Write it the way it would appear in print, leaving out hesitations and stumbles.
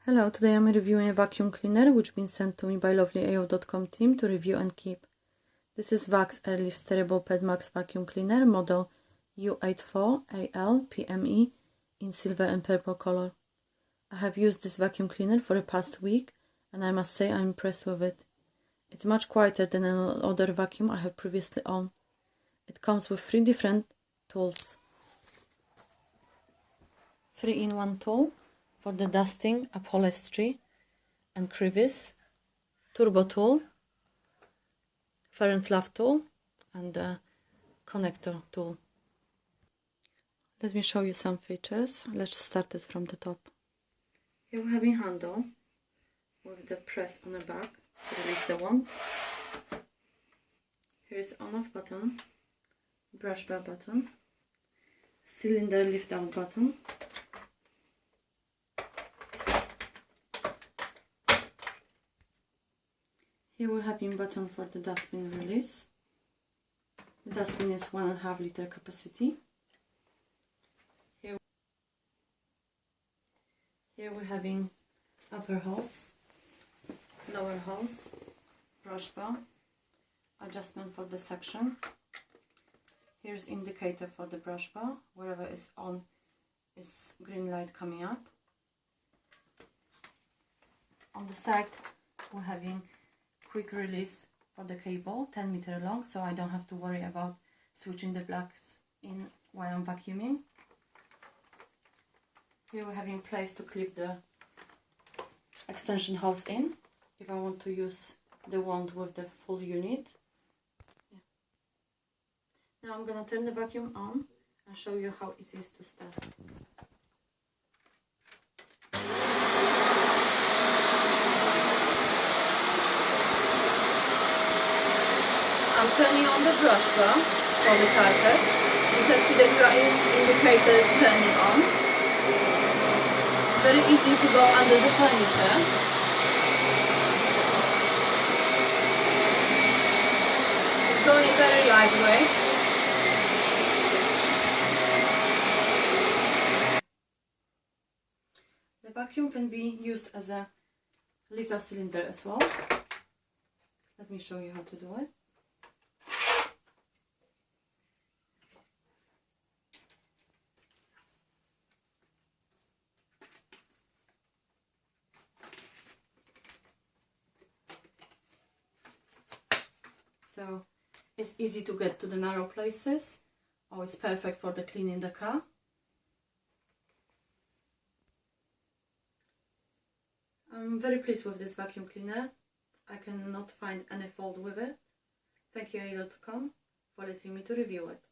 Hello, today I'm reviewing a vacuum cleaner which been sent to me by lovelyao.com team to review and keep. This is Vax Airlift Steerable Ped Max vacuum cleaner model U84AL PME in silver and purple color. I have used this vacuum cleaner for the past week and I must say I'm impressed with it. It's much quieter than another vacuum I have previously owned. It comes with 3 different tools. 3-in-1 tool for the dusting, upholstery and crevice, turbo tool, fair and fluff tool and the connector tool. Let me show you some features. Let's start it from the top. Here we have a handle with the press on the back to release the wand. Here is on-off button, brush bar button, cylinder lift out button, here we have a button for the dustbin release. The dustbin is 1.5 liter capacity. Here we're having upper hose, lower hose, brush bar, adjustment for the suction. Here's indicator for the brush bar. Wherever it's on is green light coming up. On the side we're having quick release for the cable, 10 meter long, so I don't have to worry about switching the plugs in while I'm vacuuming. Here we're having place to clip the extension hose in if I want to use the wand with the full unit. Now I'm gonna turn the vacuum on and show you how easy it is to start. I'm turning on the brush bar for the carpet. You can see the green indicator is turning on. Very easy to go under the furniture. It's going very lightweight. The vacuum can be used as a lift-off cylinder as well. Let me show you how to do it. So it's easy to get to the narrow places, or it's perfect for the cleaning the car. I'm very pleased with this vacuum cleaner. I cannot find any fault with it. Thank you ao.com for letting me to review it.